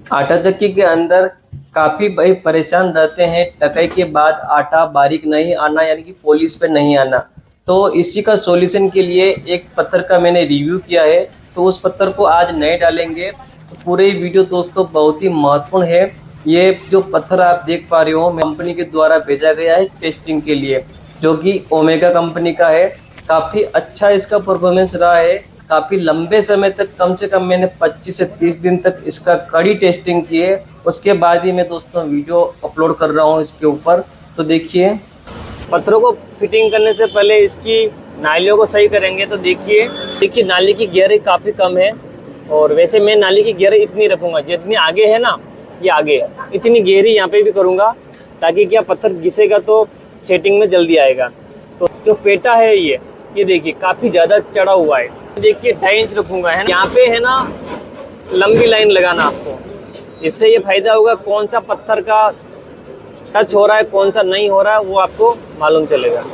आटा चक्की के अंदर काफी भाई परेशान रहते हैं, टकाई के बाद आटा बारीक नहीं आना यानी कि पॉलिश पे नहीं आना। तो इसी का सॉल्यूशन के लिए एक पत्थर का मैंने रिव्यू किया है, तो उस पत्थर को आज नहीं डालेंगे। तो पूरे वीडियो दोस्तों बहुत ही महत्वपूर्ण है। ये जो पत्थर आप देख पा रहे हो कंपनी के द्वारा भेजा गया है टेस्टिंग के लिए, जो कि ओमेगा कंपनी का है। काफ़ी अच्छा इसका परफॉर्मेंस रहा है। काफ़ी लंबे समय तक, कम से कम मैंने 25 से 30 दिन तक इसका कड़ी टेस्टिंग की है। उसके बाद ही मैं दोस्तों वीडियो अपलोड कर रहा हूँ इसके ऊपर। तो देखिए, पत्थरों को फिटिंग करने से पहले इसकी नालियों को सही करेंगे। तो देखिए नाली की गहराई काफ़ी कम है, और वैसे मैं नाली की गहराई इतनी रखूँगा जितनी आगे है ना, ये आगे इतनी गहरी यहाँ पे भी करूँगा, ताकि क्या पत्थर घिसेगा तो सेटिंग में जल्दी आएगा। तो जो पेटा है ये देखिए काफ़ी ज़्यादा चढ़ा हुआ है। देखिए 2.5 इंच रखूँगा, है यहाँ पे है ना, लंबी लाइन लगाना आपको। इससे ये फायदा होगा, कौन सा पत्थर का टच हो रहा है कौन सा नहीं हो रहा है वो आपको मालूम चलेगा।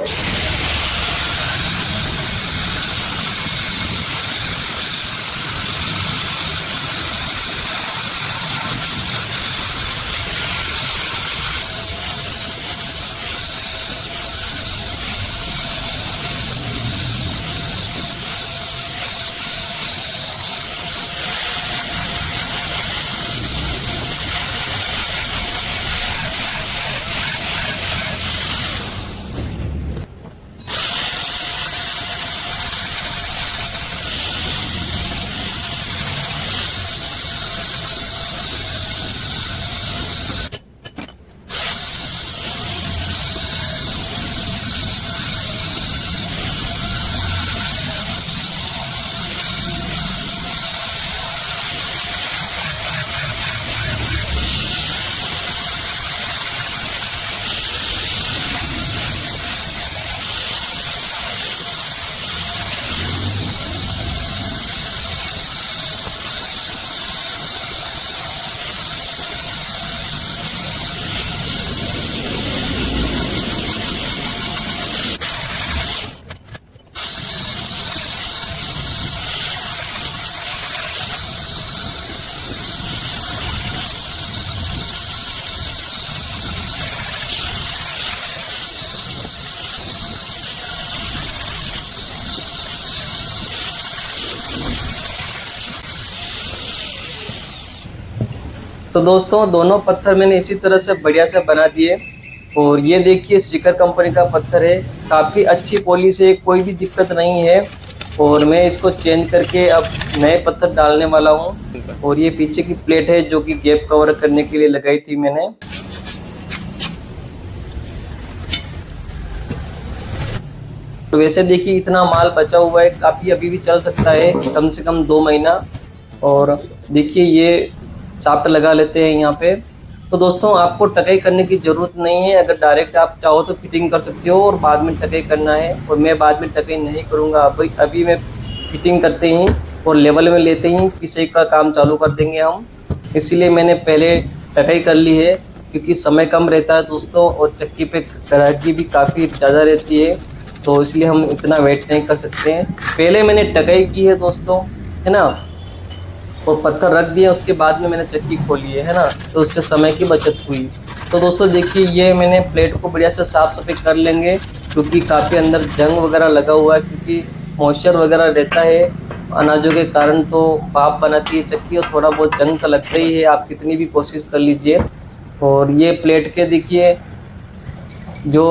तो दोस्तों दोनों पत्थर मैंने इसी तरह से बढ़िया से बना दिए। और ये देखिए शिखर कंपनी का पत्थर है, काफ़ी अच्छी पॉलिश है, कोई भी दिक्कत नहीं है। और मैं इसको चेंज करके अब नए पत्थर डालने वाला हूँ। और ये पीछे की प्लेट है जो कि गैप कवर करने के लिए लगाई थी मैंने। तो वैसे देखिए इतना माल बचा हुआ है, काफ़ी अभी भी चल सकता है, कम से कम 2 महीना। और देखिए ये शाफ्ट लगा लेते हैं यहाँ पे। तो दोस्तों आपको टकाई करने की ज़रूरत नहीं है, अगर डायरेक्ट आप चाहो तो फिटिंग कर सकते हो और बाद में टकाई करना है। और मैं बाद में टकाई नहीं करूँगा, अभी मैं फिटिंग करते ही और लेवल में लेते ही पीछे का काम चालू कर देंगे हम। इसीलिए मैंने पहले टकाई कर ली है, क्योंकि समय कम रहता है दोस्तों, और चक्की पे ग्राहकी भी काफ़ी ज़्यादा रहती है, तो इसलिए हम इतना वेट नहीं कर सकते हैं। पहले मैंने टकाई की है दोस्तों, है ना, और पत्थर रख दिया, उसके बाद में मैंने चक्की खोली है ना, तो उससे समय की बचत हुई। तो दोस्तों देखिए ये मैंने प्लेट को बढ़िया से साफ़ सफाई कर लेंगे, क्योंकि काफ़ी अंदर जंग वगैरह लगा हुआ है, क्योंकि मॉइस्चर वगैरह रहता है अनाजों के कारण, तो भाप बनाती है चक्की और थोड़ा बहुत जंग तो लगता ही है, आप कितनी भी कोशिश कर लीजिए। और ये प्लेट के देखिए जो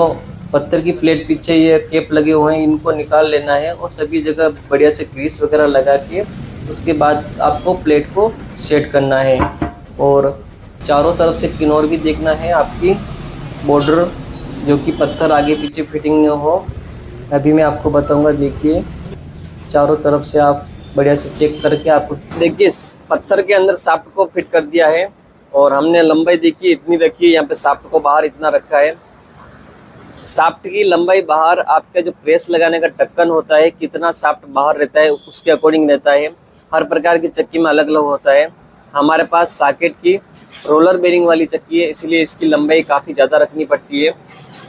पत्थर की प्लेट पीछे ये केप लगे हुए हैं, इनको निकाल लेना है और सभी जगह बढ़िया से ग्रीस वगैरह लगा के उसके बाद आपको प्लेट को सेट करना है। और चारों तरफ से किनार भी देखना है आपकी बॉर्डर, जो कि पत्थर आगे पीछे फिटिंग न हो। अभी मैं आपको बताऊंगा, देखिए चारों तरफ से आप बढ़िया से चेक करके आपको देखिए पत्थर के अंदर शाफ्ट को फिट कर दिया है। और हमने लंबाई देखिए इतनी रखी है, यहाँ पे शाफ्ट को बाहर इतना रखा है। शाफ्ट की लंबाई बाहर आपका जो प्रेस लगाने का ढक्कन होता है, कितना शाफ्ट बाहर रहता है उसके अकॉर्डिंग रहता है। हर प्रकार की चक्की में अलग अलग होता है। हमारे पास सॉकेट की रोलर बेरिंग वाली चक्की है, इसलिए इसकी लंबाई काफ़ी ज़्यादा रखनी पड़ती है।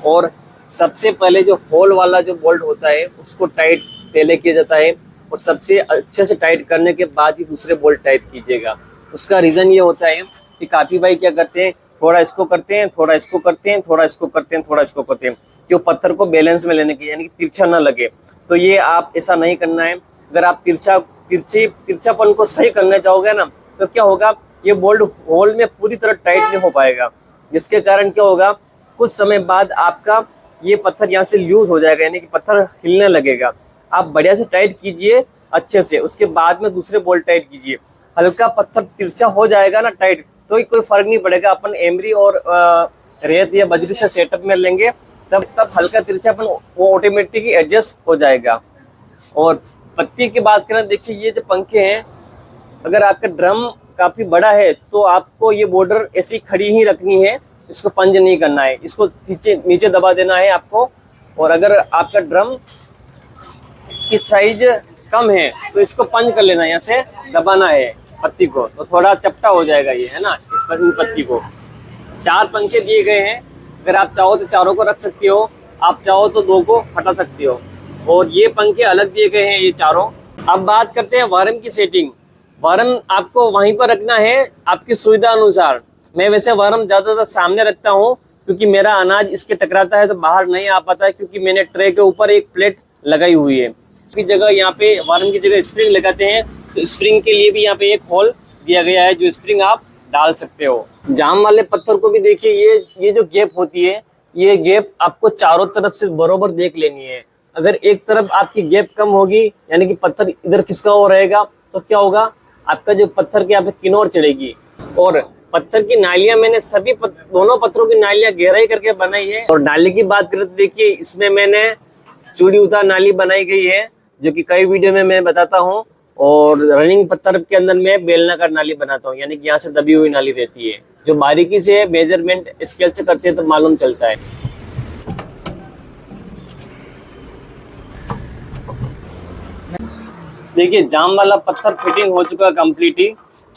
और सबसे पहले जो होल वाला जो बोल्ट होता है उसको टाइट पहले किया जाता है, और सबसे अच्छे से टाइट करने के बाद ही दूसरे बोल्ट टाइट कीजिएगा। उसका रीज़न ये होता है कि काफी भाई क्या करते हैं, थोड़ा इसको करते हैं, थोड़ा इसको करते हैं, थोड़ा इसको करते हैं, थोड़ा इसको करते हैं, कि वो पत्थर को बैलेंस में लेने की, यानी कि तिरछा ना लगे। तो ये आप ऐसा नहीं करना है। अगर आप तिरछापन को सही करना चाहोगे ना, तो क्या होगा, ये बोल्ट होल में पूरी तरह टाइट नहीं हो पाएगा, जिसके कारण क्या होगा, कुछ समय बाद आपका ये पत्थर यहाँ से लूज हो जाएगा, यानी कि पत्थर हिलने लगेगा। आप बढ़िया से टाइट कीजिए अच्छे से, उसके बाद में दूसरे बोल्ट टाइट कीजिए। हल्का पत्थर तिरछा हो जाएगा ना टाइट, तो कोई फर्क नहीं पड़ेगा। अपन एमरी और रेत या बजरी से सेटअप में लेंगे, तब हल्का तिरछापन वो ऑटोमेटिकली एडजस्ट हो जाएगा। और पत्ती की बात करें, देखिए ये जो पंखे हैं, अगर आपका ड्रम काफी बड़ा है तो आपको ये बॉर्डर ऐसी खड़ी ही रखनी है, इसको पंच नहीं करना है, इसको नीचे दबा देना है आपको। और अगर आपका ड्रम की साइज कम है तो इसको पंच कर लेना है, यहाँ से दबाना है पत्ती को, तो थोड़ा चपटा हो जाएगा ये, है ना, इस पत्ती को। 4 पंखे दिए गए हैं, अगर आप चाहो तो चारों को रख सकते हो, आप चाहो तो 2 को हटा सकते हो। और ये पंखे अलग दिए गए हैं ये चारों। अब बात करते हैं वार्म की सेटिंग। वार्म आपको वहीं पर रखना है आपकी सुविधा अनुसार। मैं वैसे वार्म ज्यादातर सामने रखता हूँ, क्योंकि मेरा अनाज इसके टकराता है तो बाहर नहीं आ पाता है, क्योंकि मैंने ट्रे के ऊपर एक प्लेट लगाई हुई है। की जगह यहाँ पे वार्म की जगह स्प्रिंग लगाते हैं, तो स्प्रिंग के लिए भी यहाँ पे एक होल दिया गया है, जो स्प्रिंग आप डाल सकते हो। जाम वाले पत्थर को भी देखिए, ये जो गैप होती है, ये गैप आपको चारों तरफ से बरोबर देख लेनी है। अगर एक तरफ आपकी गैप कम होगी, यानी कि पत्थर इधर खिसका हुआ रहेगा, तो क्या होगा, आपका जो पत्थर के यहाँ पे किनोर चढ़ेगी। और पत्थर की नालियां मैंने दोनों पत्थरों की नालियां गहराई करके बनाई है। और नाली की बात करें तो देखिए, इसमें मैंने चूड़ी उतार नाली बनाई गई है, जो कि कई वीडियो में मैं बताता हूँ। और रनिंग पत्थर के अंदर मैं बेलनाकार नाली बनाता हूँ, यानी कि यहाँ से दबी हुई नाली रहती है, जो बारीकी से मेजरमेंट स्केल से करते हैं तो मालूम चलता है। देखिए जाम वाला पत्थर फिटिंग हो चुका है कंप्लीटली।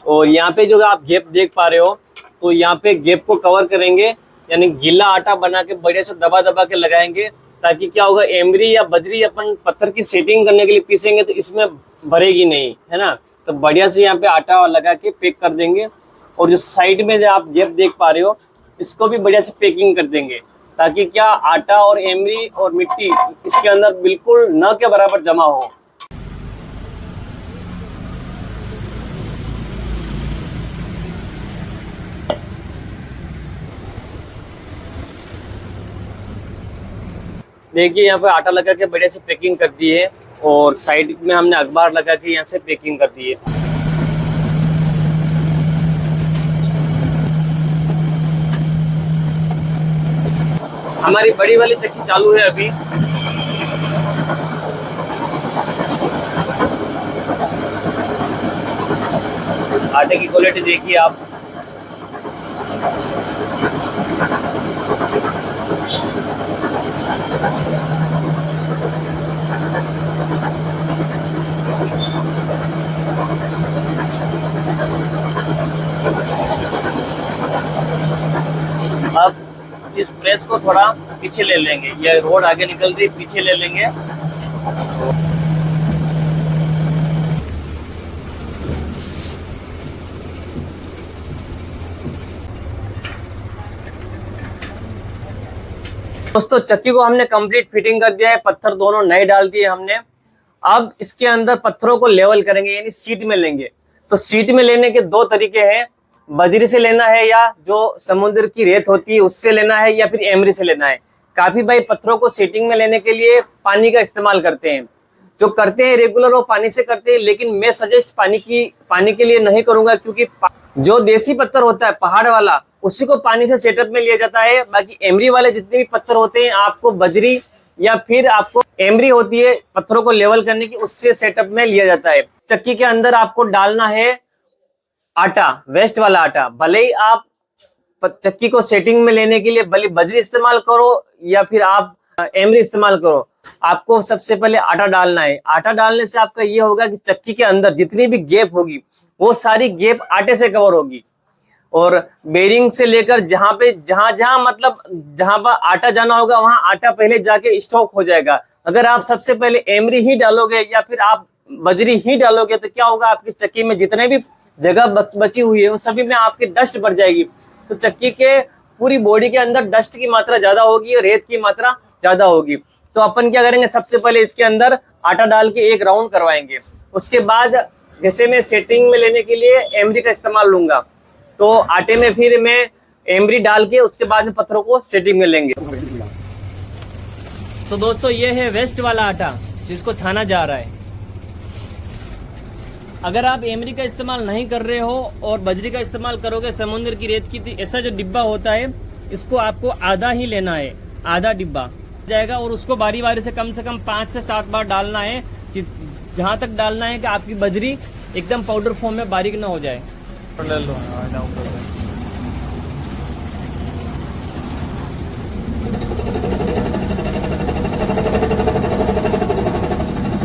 और यहाँ पे जो आप गैप देख पा रहे हो, तो यहाँ पे गैप को कवर करेंगे, यानी गीला आटा बना के बढ़िया से दबा दबा के लगाएंगे, ताकि क्या होगा, एमरी या बजरी अपन पत्थर की सेटिंग करने के लिए पीसेंगे तो इसमें भरेगी नहीं, है ना। तो बढ़िया से यहाँ पे आटा लगा के पैक कर देंगे। और जो साइड में जो आप गैप देख पा रहे हो, इसको भी बढ़िया से पैकिंग कर देंगे, ताकि क्या आटा और एमरी और मिट्टी इसके अंदर बिल्कुल न के बराबर जमा हो। देखिए यहाँ पे आटा लगा के बढ़िया से पैकिंग कर दी है, और साइड में हमने अखबार लगा के यहाँ से पैकिंग कर दी है। हमारी बड़ी वाली चक्की चालू है अभी। आटे की क्वालिटी देखिए आप। अब इस प्रेस को थोड़ा पीछे ले लेंगे, ये रोड आगे निकल रही, पीछे ले लेंगे। दोस्तों चक्की को हमने कंप्लीट फिटिंग कर दिया है, पत्थर दोनों नए डाल दिए हमने। अब इसके अंदर पत्थरों को लेवल करेंगे, यानी सीट में लेंगे। तो सीट में लेने के 2 तरीके हैं, बजरी से लेना है या जो समुद्र की रेत होती है उससे लेना है, या फिर एमरी से लेना है। काफी भाई पत्थरों को सेटिंग में लेने के लिए पानी का इस्तेमाल करते हैं, जो करते हैं रेगुलर वो पानी से करते हैं, लेकिन मैं सजेस्ट पानी के लिए नहीं करूंगा, क्योंकि जो देसी पत्थर होता है पहाड़ वाला, उसी को पानी से सेटअप में लिया जाता है। बाकी एमरी वाले जितने भी पत्थर होते हैं, आपको बजरी या फिर आपको एमरी होती है पत्थरों को लेवल करने की, उससे सेटअप में लिया जाता है। चक्की के अंदर आपको डालना है आटा, वेस्ट वाला आटा। भले ही आप चक्की को सेटिंग में लेने के लिए भले बजरी इस्तेमाल करो या फिर आप एमरी इस्तेमाल करो, आपको सबसे पहले आटा डालना है। आटा डालने से आपका ये होगा कि चक्की के अंदर जितनी भी गैप होगी वो सारी गैप आटे से कवर होगी। और बेरिंग से लेकर जहां पर आटा जाना होगा, वहां आटा पहले जाके स्टॉक हो जाएगा। अगर आप सबसे पहले एमरी ही डालोगे या फिर आप बजरी ही डालोगे, तो क्या होगा, आपकी चक्की में जितने भी जगह बची हुई है, वो सभी में आपकी डस्ट भर जाएगी। तो चक्की के पूरी बॉडी के अंदर डस्ट की मात्रा ज्यादा होगी और रेत की मात्रा ज्यादा होगी। तो अपन क्या करेंगे, सबसे पहले इसके अंदर आटा डाल के एक राउंड करवाएंगे। उसके बाद जैसे मैं सेटिंग में लेने के लिए एमरी का इस्तेमाल लूंगा, तो आटे में फिर मैं एमरी डाल के उसके बाद में पत्थरों को सेटिंग में लेंगे। तो दोस्तों ये है वेस्ट वाला आटा जिसको छाना जा रहा है। अगर आप एमरी का इस्तेमाल नहीं कर रहे हो और बजरी का इस्तेमाल करोगे, समुद्र की रेत की, तो ऐसा जो डिब्बा होता है इसको आपको आधा ही लेना है, आधा डिब्बा जाएगा। और उसको बारी बारी से कम 5 से 7 बार डालना है, जहां तक डालना है कि आपकी बजरी एकदम पाउडर फॉर्म में बारीक ना हो जाए।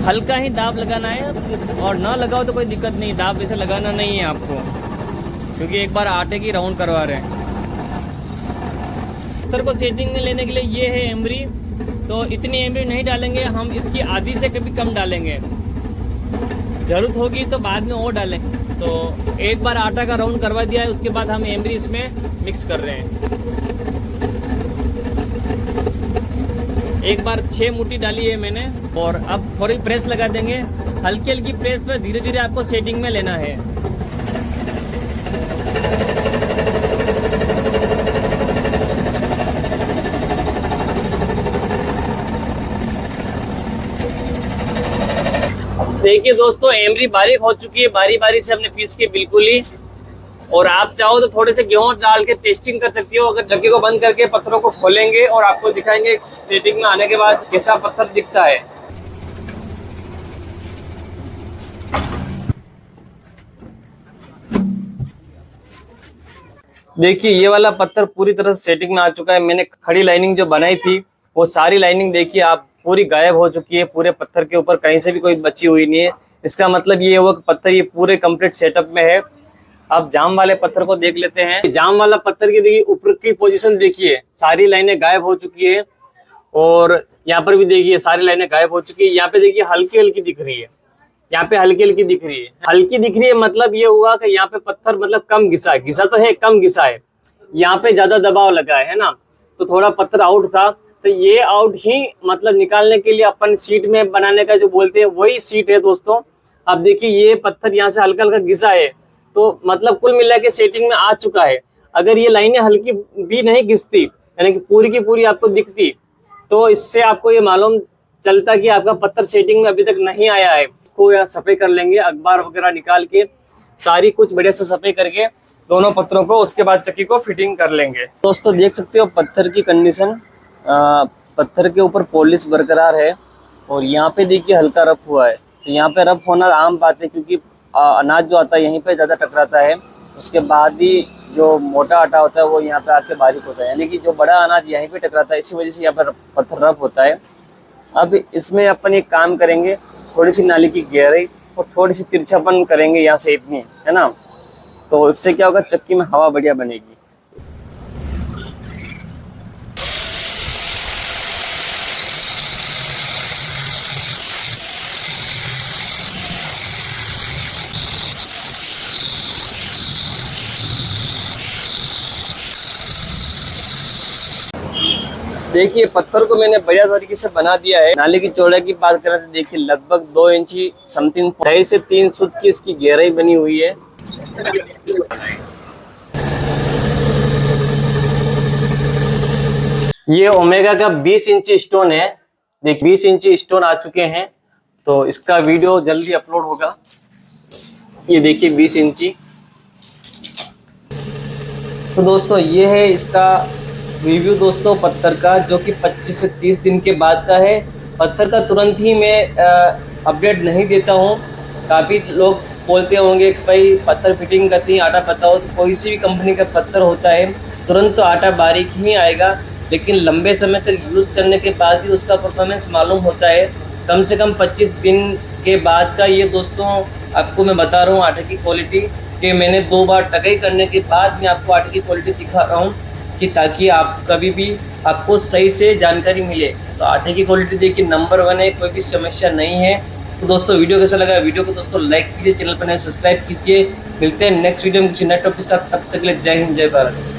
हल्का ही दाब लगाना है और ना लगाओ तो कोई दिक्कत नहीं, दाब वैसे लगाना नहीं है आपको, क्योंकि एक बार आटे की राउंड करवा रहे हैं। पत्थर को सेटिंग में लेने के लिए ये है एमरी। तो इतनी एमरी नहीं डालेंगे हम, इसकी आधी से कभी कम डालेंगे, जरूरत होगी तो बाद में और डालेंगे। तो एक बार आटा का राउंड करवा दिया है, उसके बाद हम एमरी इसमें मिक्स कर रहे हैं। एक बार 6 मुट्ठी डाली है मैंने और अब थोड़ी प्रेस लगा देंगे, हल्की हल्की प्रेस पे धीरे धीरे आपको सेटिंग में लेना है। देखिए दोस्तों, एमरी बारीक हो चुकी है, बारी बारी से हमने पीस के बिल्कुल ही। और आप चाहो तो थोड़े से गेहूं डाल के टेस्टिंग कर सकती हो। अगर चक्की को बंद करके पत्थरों को खोलेंगे और आपको दिखाएंगे सेटिंग में आने के बाद कैसा पत्थर दिखता है। देखिए ये वाला पत्थर पूरी तरह से सेटिंग में आ चुका है। मैंने खड़ी लाइनिंग जो बनाई थी वो सारी लाइनिंग देखिए आप पूरी गायब हो चुकी है। पूरे पत्थर के ऊपर कहीं से भी कोई बची हुई नहीं है। इसका मतलब ये हुआ कि पत्थर ये पूरे कंप्लीट सेटअप में है। अब जाम वाले पत्थर को देख लेते हैं। जाम वाला पत्थर की देखिए ऊपर की पोजीशन देखिए, सारी लाइनें गायब हो चुकी है। और यहाँ पर भी देखिए सारी लाइनें गायब हो चुकी है। यहाँ पे देखिए हल्की हल्की दिख रही है, यहाँ पे हल्की हल्की दिख रही है। हल्की दिख रही है मतलब ये हुआ कि यहाँ पे पत्थर मतलब कम घिसा है, घिसा तो है कम घिसा है, यहाँ पे ज्यादा दबाव लगा है ना, तो थोड़ा पत्थर आउट था। तो ये आउट ही मतलब निकालने के लिए अपन सीट में बनाने का जो बोलते हैं वही सीट है दोस्तों। अब देखिए ये पत्थर यहाँ से हल्का हल्का घिसा है, तो मतलब कुल मिला के सेटिंग में आ चुका है। अगर ये लाइनें हल्की भी नहीं घिसती, यानी कि पूरी की पूरी आपको दिखती, तो इससे आपको ये मालूम चलता कि आपका पत्थर सेटिंग में अभी तक नहीं आया है। इसको या सफाई कर लेंगे, अखबार वगैरह निकाल के सारी कुछ बढ़िया से सफाई करके दोनों पत्थरों को, उसके बाद चक्की को फिटिंग कर लेंगे। दोस्तों देख सकते हो पत्थर की कंडीशन, पत्थर के ऊपर पॉलिश बरकरार है और यहाँ पे देखिए हल्का रफ हुआ है। तो यहाँ पे रफ होना आम बात है, क्योंकि अनाज जो आता है यहीं पे ज़्यादा टकराता है। उसके बाद ही जो मोटा आटा होता है वो यहाँ पे आके बारीक होता है, यानी कि जो बड़ा अनाज यहीं पे टकराता है, इसी वजह से यहाँ पर पत्थर रफ होता है। अब इसमें अपन एक काम करेंगे, थोड़ी सी नाली की गहराई और थोड़ी सी तिरछापन करेंगे यहाँ से, इतनी है ना, तो इससे क्या होगा, चक्की में हवा बढ़िया बनेगी। देखिए पत्थर को मैंने बढ़िया तरीके से बना दिया है। नाले की चौड़ाई की बात करें तो देखिए लगभग 2 इंची समथिंग, 2.5 से 3 फुट की इसकी गहराई बनी हुई है। ये ओमेगा का 20 इंची स्टोन है। देखिए 20 इंची स्टोन आ चुके हैं, तो इसका वीडियो जल्दी अपलोड होगा। ये देखिए 20 इंची। तो दोस्तों ये है इसका रिव्यू दोस्तों पत्थर का, जो कि 25 से 30 दिन के बाद का है। पत्थर का तुरंत ही मैं अपडेट नहीं देता हूँ। काफ़ी लोग बोलते होंगे कि भाई पत्थर फिटिंग करती है आटा बताओ, तो कोई सी भी कंपनी का पत्थर होता है तुरंत तो आटा बारीक ही आएगा, लेकिन लंबे समय तक यूज़ करने के बाद ही उसका परफॉर्मेंस मालूम होता है। कम से कम 25 दिन के बाद का ये दोस्तों आपको मैं बता रहा हूँ आटे की क्वालिटी, कि मैंने 2 बार टकाई करने के बाद मैं आपको आटे की क्वालिटी दिखा रहा हूँ, कि ताकि आप कभी भी आपको सही से जानकारी मिले। तो आटे की क्वालिटी देखिए नंबर 1 है, कोई भी समस्या नहीं है। तो दोस्तों वीडियो कैसा लगा, वीडियो को दोस्तों लाइक कीजिए, चैनल पर नए सब्सक्राइब कीजिए। मिलते हैं नेक्स्ट वीडियो में किसी नए टॉपिक के साथ, तब तक के लिए जय हिंद जय भारत।